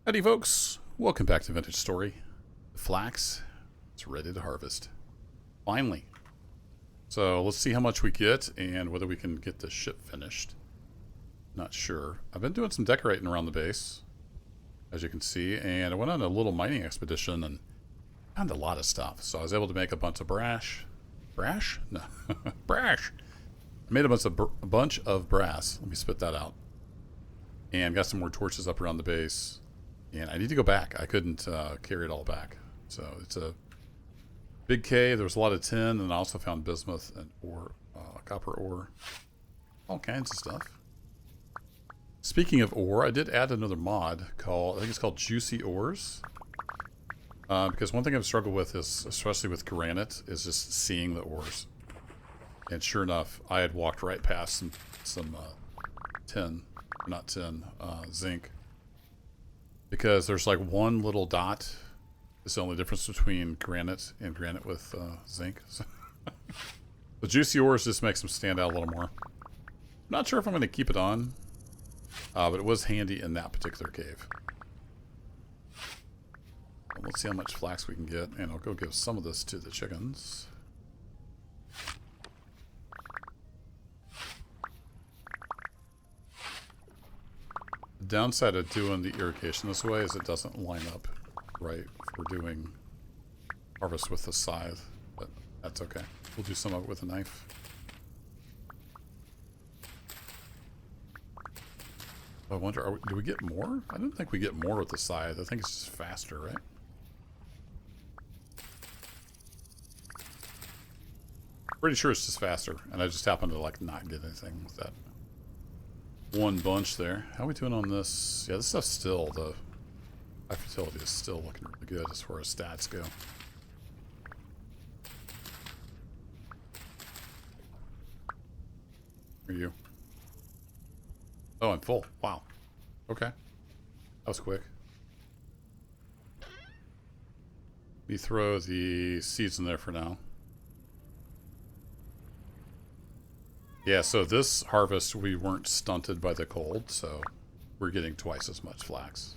Howdy folks, welcome back to Vintage Story. The flax is ready to harvest. Finally. So let's see how much we get and whether we can get the ship finished. Not sure. I've been doing some decorating around the base, as you can see, and I went on a little mining expedition and found a lot of stuff. So I was able to make a bunch of brash. Brash? No. Brash! I made a bunch of brass. Let me spit that out. And got some more torches up around the base. And I need to go back. I couldn't carry it all back. So it's a big cave. There was a lot of tin, and I also found bismuth and ore, copper ore. All kinds of stuff. Speaking of ore, I did add another mod called, I think it's called Juicy Ores. Because one thing I've struggled with is, especially with granite, is just seeing the ores. And sure enough, I had walked right past some tin, not tin, zinc. Because there's like one little dot. It's the only difference between granite and granite with zinc. The juicy ores just makes them stand out a little more. I'm not sure if I'm going to keep it on. But it was handy in that particular cave. Well, let's see how much flax we can get. And I'll go give some of this to the chickens. The downside of doing the irrigation this way is it doesn't line up right for doing harvest with the scythe, but that's okay. We'll do some of it with a knife. I wonder, do we get more? I don't think we get more with the scythe. I think it's just faster, right? Pretty sure it's just faster, and I just happen to like not get anything with that one bunch there. How are we doing on this? Yeah, this stuff's still, the high fertility is still looking really good as far as stats go. Where are you? Oh, I'm full. Wow. Okay. That was quick. Let me throw the seeds in there for now. Yeah, so this harvest we weren't stunted by the cold, so we're getting twice as much flax,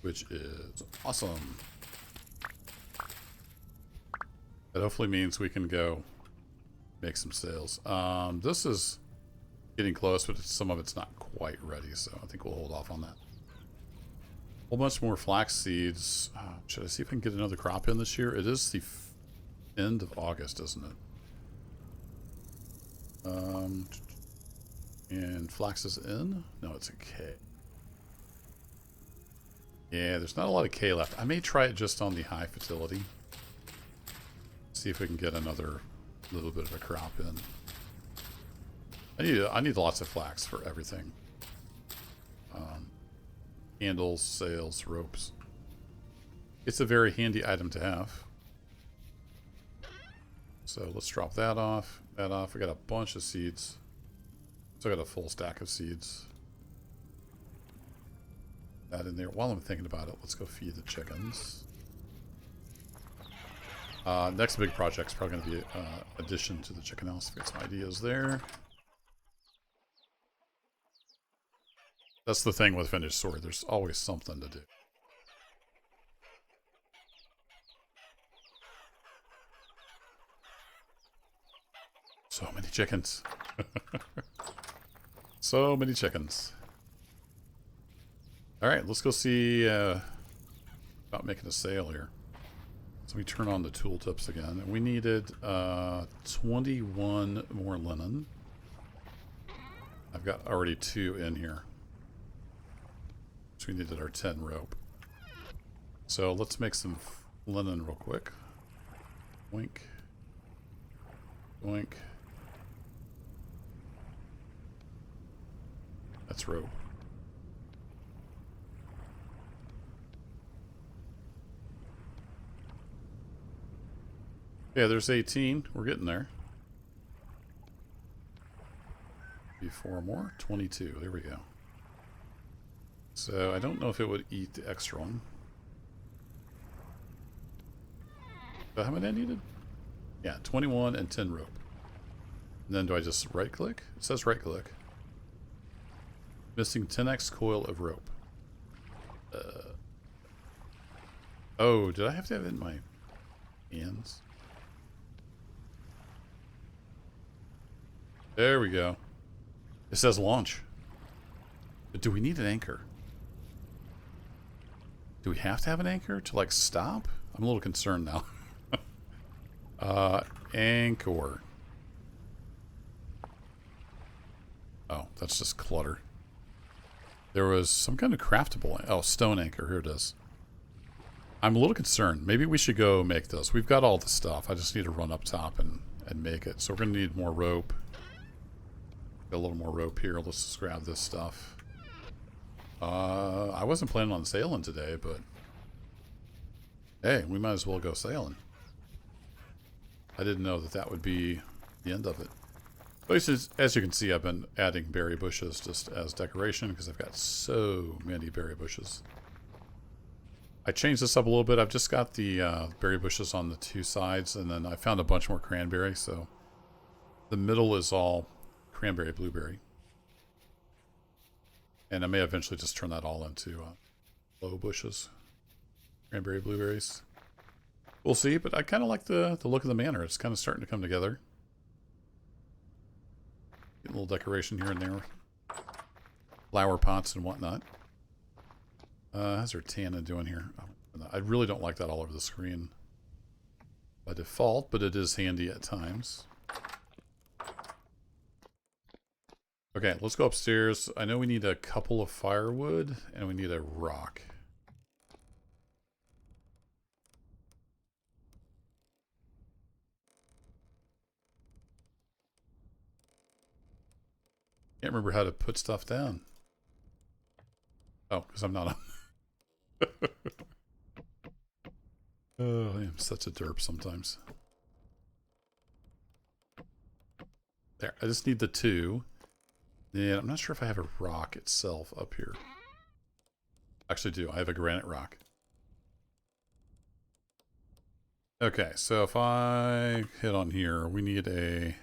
which is awesome. That hopefully means we can go make some sales. This is getting close, but some of it's not quite ready, so I think we'll hold off on that. A whole bunch more flax seeds. Should I see if I can get another crop in this year? It is the end of August, isn't it? And flax is in? No, it's a K. Yeah, there's not a lot of K left. I may try it just on the high fertility. See if we can get another little bit of a crop in. I need lots of flax for everything. Handles, sails, ropes. It's a very handy item to have. So let's drop that off. That off. We got a bunch of seeds. So I got a full stack of seeds. That in there. While I'm thinking about it, let's go feed the chickens. Next big project's probably going to be addition to the chicken house. Get some ideas there. That's the thing with Vintage Story. There's always something to do. So many chickens. So many chickens. Alright, let's go see about making a sale here. So we turn on the tooltips again. And we needed 21 more linen. I've got already 2 in here. So we needed our 10 rope. So let's make some linen real quick. Wink. Wink. That's rope. Yeah, there's 18. We're getting there. Be 4 more. 22. There we go. So I don't know if it would eat the extra one. So how many I needed? Yeah, 21 and 10 rope. And then do I just right click? It says right click. Missing 10x coil of rope. Oh, did I have to have it in my hands? There we go. It says launch. But do we need an anchor? Do we have to have an anchor to, like, stop? I'm a little concerned now. Anchor. Oh, that's just clutter. There was some kind of craftable... Oh, stone anchor. Here it is. I'm a little concerned. Maybe we should go make this. We've got all the stuff. I just need to run up top and make it. So we're going to need more rope. Got a little more rope here. Let's just grab this stuff. I wasn't planning on sailing today, but... Hey, we might as well go sailing. I didn't know that that would be the end of it. But as you can see, I've been adding berry bushes just as decoration because I've got so many berry bushes. I changed this up a little bit. I've just got the berry bushes on the two sides, and then I found a bunch more cranberry, so the middle is all cranberry, blueberry. And I may eventually just turn that all into low bushes. Cranberry, blueberries. We'll see, but I kind of like the look of the manor. It's kind of starting to come together. Get a little decoration here and there. Flower pots and whatnot. How's our Tana doing here? Oh, I really don't like that all over the screen by default, but it is handy at times. Okay, let's go upstairs. I know we need a couple of firewood, and we need a rock. Can't remember how to put stuff down. Oh, because I'm not on. Oh, I am such a derp sometimes. There, I just need the two. Yeah, I'm not sure if I have a rock itself up here. Actually do. I have a granite rock. Okay, so if I hit on here, we need a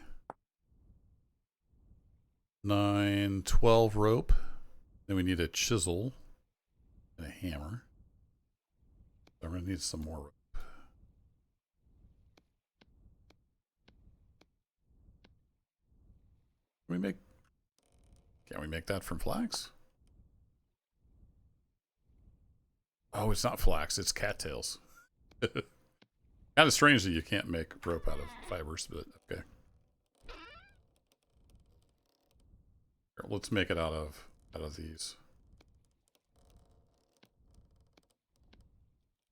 9, 12 rope. Then we need a chisel and a hammer. So I'm going to need some more rope. Can we make that from flax? Oh, it's not flax, it's cattails. Kind of strange that you can't make rope out of fibers, but okay. Here, let's make it out of these.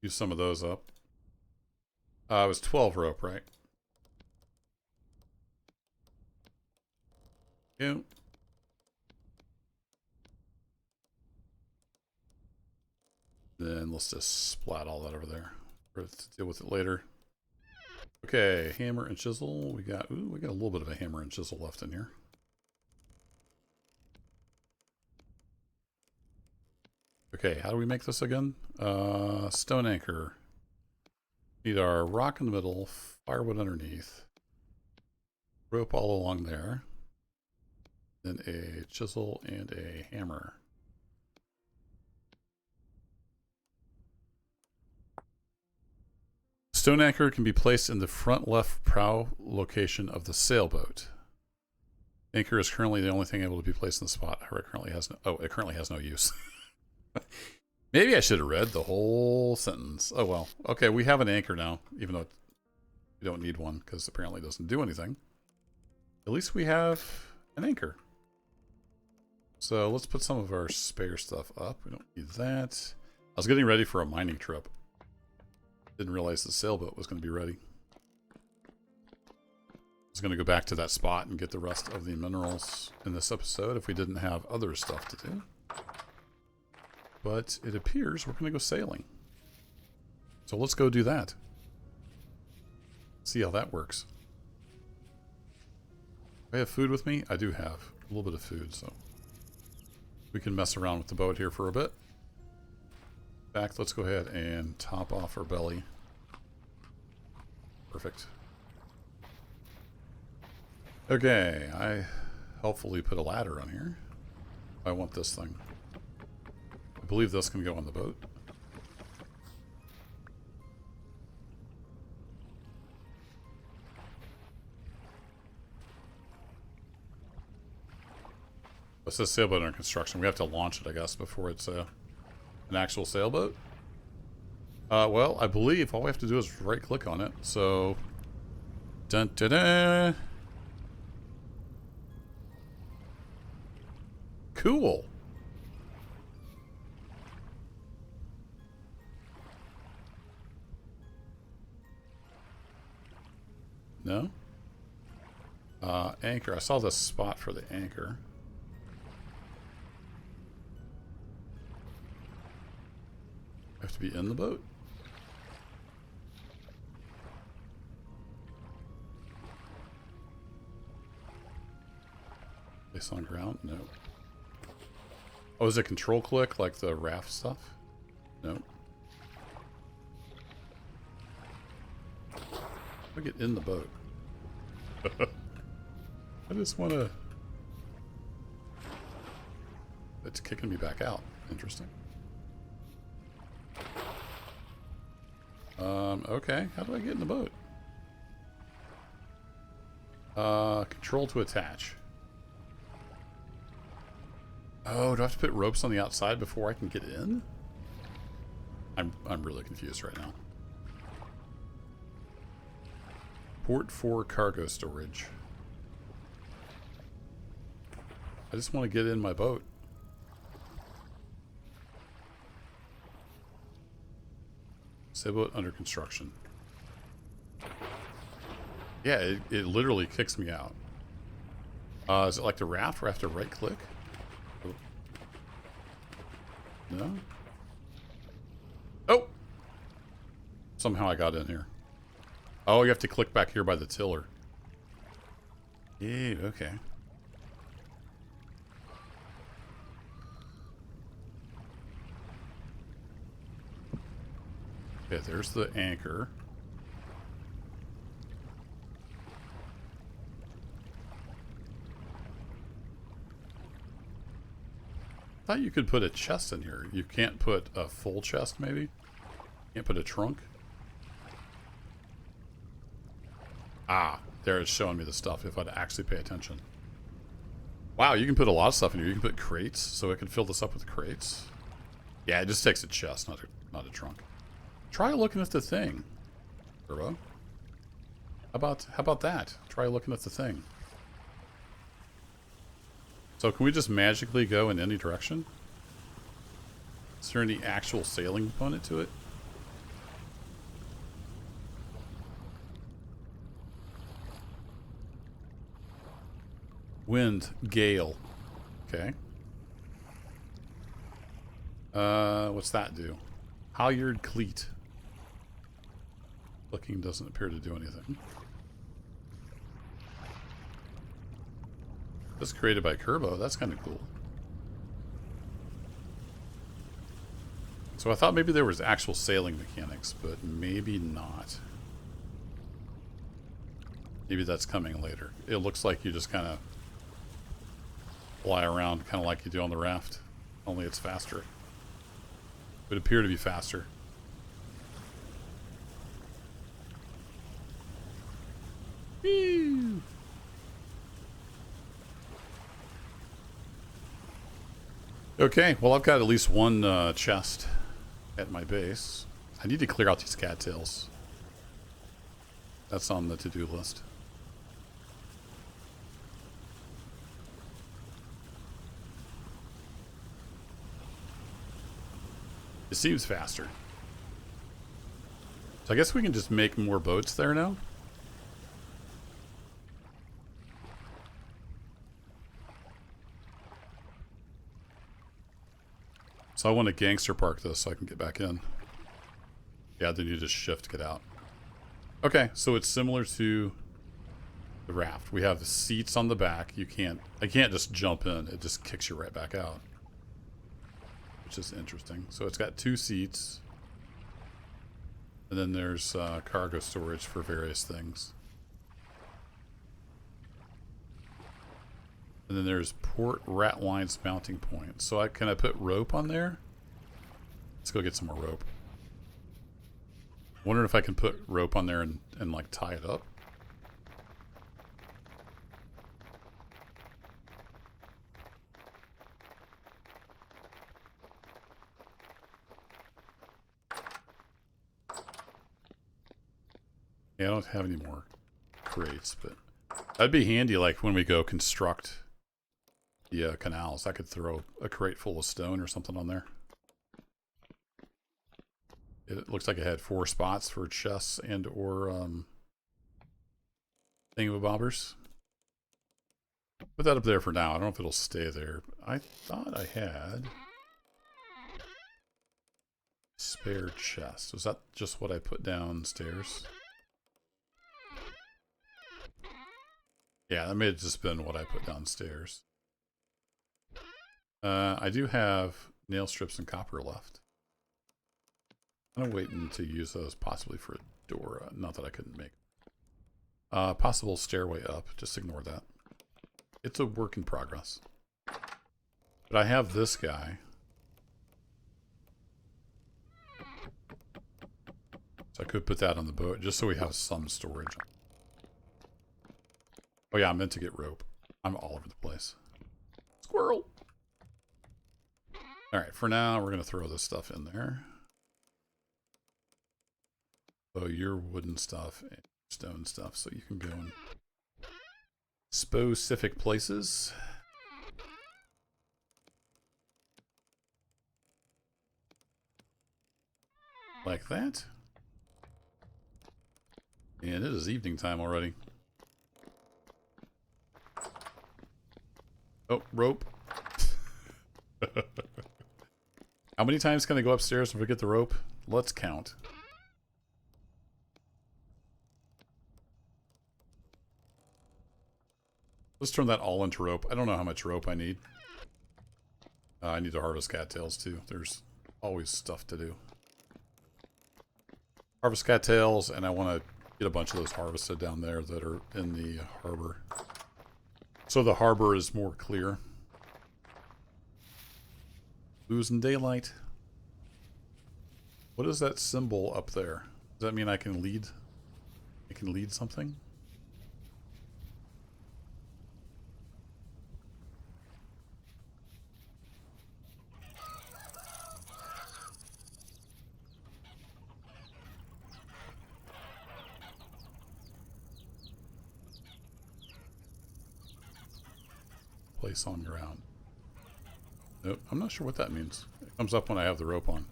Use some of those up. It was 12 rope, right? Yeah. Then let's just splat all that over there. We'll have to deal with it later. Okay, hammer and chisel. We got a little bit of a hammer and chisel left in here. Okay, how do we make this again? Stone anchor. Need our rock in the middle, firewood underneath, rope all along there, then a chisel and a hammer. Stone anchor can be placed in the front left prow location of the sailboat. Anchor is currently the only thing able to be placed in the spot. It currently has no use. Maybe I should have read the whole sentence. Oh well. Okay, we have an anchor now, even though we don't need one because apparently it doesn't do anything. At least we have an anchor. So let's put some of our spare stuff up. We don't need that. I was getting ready for a mining trip. Didn't realize the sailboat was going to be ready. I was going to go back to that spot and get the rest of the minerals in this episode if we didn't have other stuff to do. But it appears we're going to go sailing. So let's go do that. See how that works. Do I have food with me? I do have a little bit of food, so we can mess around with the boat here for a bit. In fact, let's go ahead and top off our belly. Perfect. Okay, I helpfully put a ladder on here. I want this thing. believe this can go on the boat. It says sailboat under construction. We have to launch it, I guess, before it's an actual sailboat. Well, I believe all we have to do is right-click on it. So, dun dun dun. Cool. No? Anchor. I saw the spot for the anchor. I have to be in the boat? Place on ground? No. Oh, is it control click like the raft stuff? No. I get in the boat. I just want to... It's kicking me back out. Interesting. Okay. How do I get in the boat? Control to attach. Oh, do I have to put ropes on the outside before I can get in? I'm really confused right now. Port for cargo storage. I just want to get in my boat. Sailboat under construction. Yeah, it literally kicks me out. Is it like the raft where I have to right click? Oh. No? Oh! Somehow I got in here. Oh, you have to click back here by the tiller. Yeah, okay. Okay, there's the anchor. I thought you could put a chest in here. You can't put a full chest, maybe? Can't put a trunk? Ah, there it's showing me the stuff if I'd actually pay attention. Wow, you can put a lot of stuff in here. You can put crates, so it can fill this up with crates. Yeah, it just takes a chest, not a trunk. Try looking at the thing, Turbo. How about that? Try looking at the thing. So can we just magically go in any direction? Is there any actual sailing component to it? Wind, gale. Okay. What's that do? Halyard cleat. Looking doesn't appear to do anything. This created by Kerbo. That's kind of cool. So I thought maybe there was actual sailing mechanics, but maybe not. Maybe that's coming later. It looks like you just kind of fly around, kind of like you do on the raft. Only it's faster. It would appear to be faster. Whee! Okay, well I've got at least one chest at my base. I need to clear out these cattails. That's on the to-do list. It seems faster. So I guess we can just make more boats there now. So I want to gangster park this so I can get back in. Yeah, then you just shift, get out. Okay, so it's similar to the raft. We have the seats on the back. I can't just jump in. It just kicks you right back out. Which is interesting. So it's got 2 seats. And then there's cargo storage for various things. And then there's port rat lines mounting point. So can I put rope on there? Let's go get some more rope. Wondering if I can put rope on there and like tie it up. Yeah, I don't have any more crates, but that'd be handy like when we go construct the canals. I could throw a crate full of stone or something on there. It looks like it had 4 spots for chests and or thingamabobbers. Put that up there for now. I don't know if it'll stay there. I thought I had spare chest. Was that just what I put downstairs? Yeah, that may have just been what I put downstairs. I do have nail strips and copper left. I'm waiting to use those possibly for a door. Not that I couldn't make. Possible stairway up. Just ignore that. It's a work in progress. But I have this guy. So I could put that on the boat just so we have some storage. Oh yeah, I meant to get rope. I'm all over the place. Squirrel! Alright, for now we're going to throw this stuff in there. So your wooden stuff and stone stuff, so you can go in specific places. Like that. And it is evening time already. Oh, rope. How many times can I go upstairs and forget the rope? Let's count. Let's turn that all into rope. I don't know how much rope I need. I need to harvest cattails too. There's always stuff to do. Harvest cattails, and I want to get a bunch of those harvested down there that are in the harbor. So the harbor is more clear. Losing daylight. What is that symbol up there? Does that mean I can lead? I can lead something? Place on ground. Nope, I'm not sure what that means. It comes up when I have the rope on.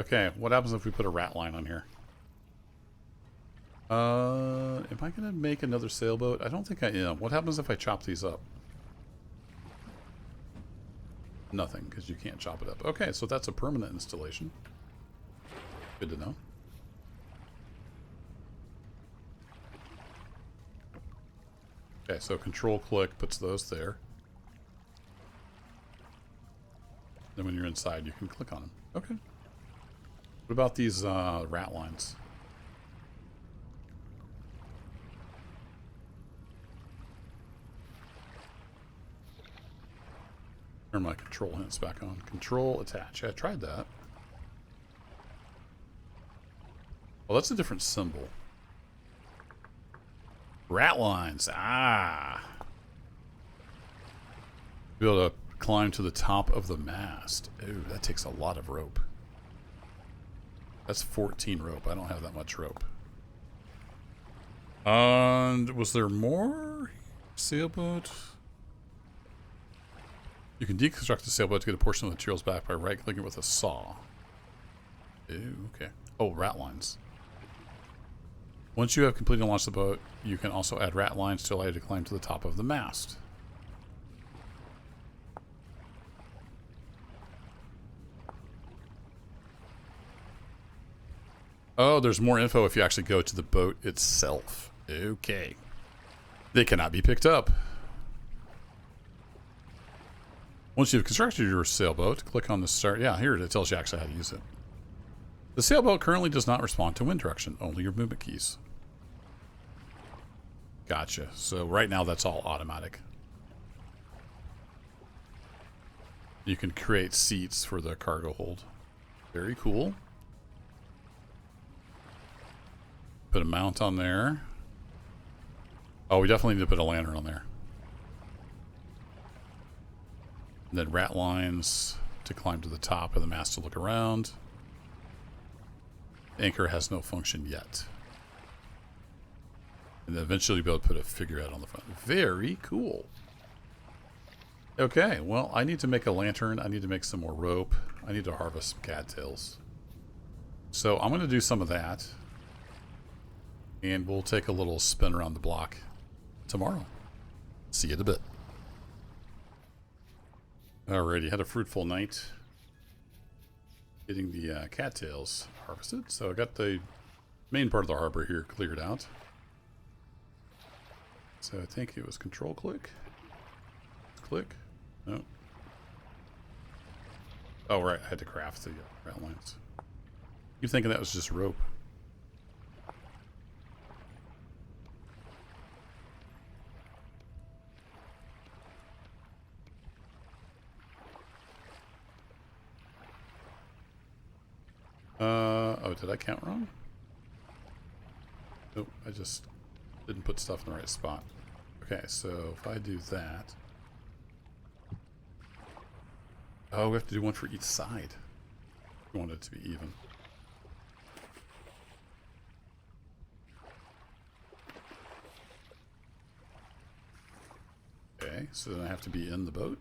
Okay, what happens if we put a rat line on here? Am I gonna make another sailboat? I don't think I am. What happens if I chop these up? Nothing, because you can't chop it up. Okay, so that's a permanent installation. Good to know. Okay, so control click puts those there. Then when you're inside, you can click on them. Okay. What about these rat lines? Turn my control hints back on. Control attach. Yeah, I tried that. Oh, that's a different symbol. Rat lines. Ah. Be able to climb to the top of the mast. Ooh, that takes a lot of rope. That's 14 rope. I don't have that much rope. And was there more? Sailboat? You can deconstruct the sailboat to get a portion of the materials back by right-clicking with a saw. Ooh, okay. Oh, rat lines. Once you have completed and launched the boat, you can also add rat lines to allow you to climb to the top of the mast. Oh, there's more info if you actually go to the boat itself. Okay. They cannot be picked up. Once you've constructed your sailboat, click on the start. Yeah, here it tells you actually how to use it. The sailboat currently does not respond to wind direction, only your movement keys. Gotcha. So right now that's all automatic. You can create seats for the cargo hold. Very cool. Put a mount on there. Oh, we definitely need to put a lantern on there. And then rat lines to climb to the top of the mast to look around. Anchor has no function yet. And then eventually be able to put a figurehead on the front. Very cool. Okay, well, I need to make a lantern. I need to make some more rope. I need to harvest some cattails. So I'm going to do some of that. And we'll take a little spin around the block tomorrow. See you in a bit. Alrighty, had a fruitful night getting the cattails harvested. So I got the main part of the harbor here cleared out. So I think it was control click. Click. No. Oh, right. I had to craft the rat lines. Keep thinking that was just rope. Oh, did I count wrong? Nope, I just didn't put stuff in the right spot. Okay, so if I do that... Oh, we have to do one for each side. We want it to be even. Okay, so then I have to be in the boat.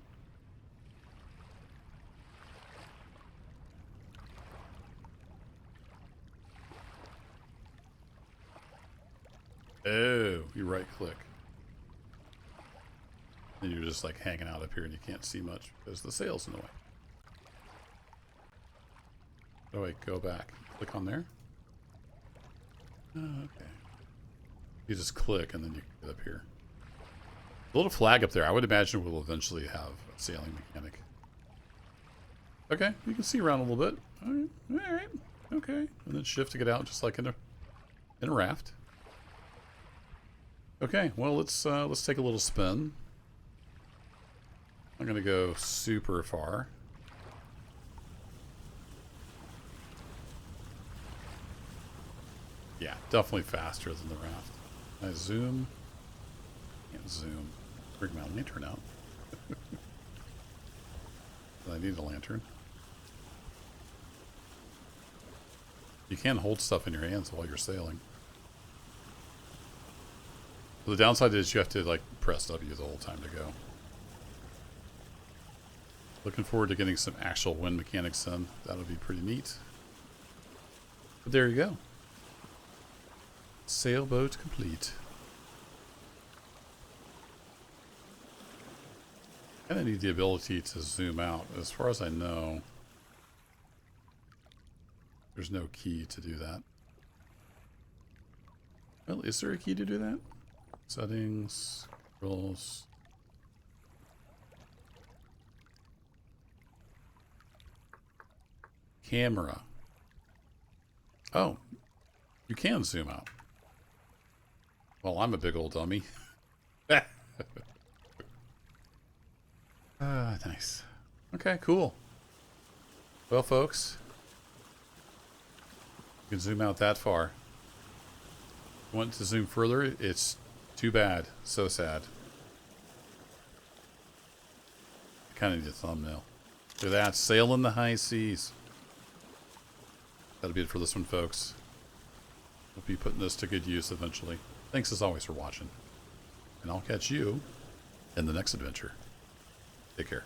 Oh, you right click. And you're just like hanging out up here and you can't see much because the sail's in the way. Oh wait, go back. Click on there. Oh, okay. You just click and then you get up here. The little flag up there, I would imagine we'll eventually have a sailing mechanic. Okay, you can see around a little bit. Alright. Okay. And then shift to get out just like in a raft. Okay, well let's take a little spin. I'm gonna go super far. Yeah, definitely faster than the raft. Can I zoom? Can't zoom. Bring my lantern out. I need a lantern. You can hold stuff in your hands while you're sailing. The downside is you have to like press W the whole time to go. Looking forward to getting some actual wind mechanics in. That'll be pretty neat. But there you go. Sailboat complete. I kind of need the ability to zoom out. As far as I know, there's no key to do that. Well, is there a key to do that? Settings, controls. Camera. Oh, you can zoom out. Well, I'm a big old dummy. Nice. Okay, cool. Well, folks, you can zoom out that far. If you want to zoom further, it's too bad. So sad. I kind of need a thumbnail. Look at that. Sail in the high seas. That'll be it for this one, folks. We'll be putting this to good use eventually. Thanks as always for watching. And I'll catch you in the next adventure. Take care.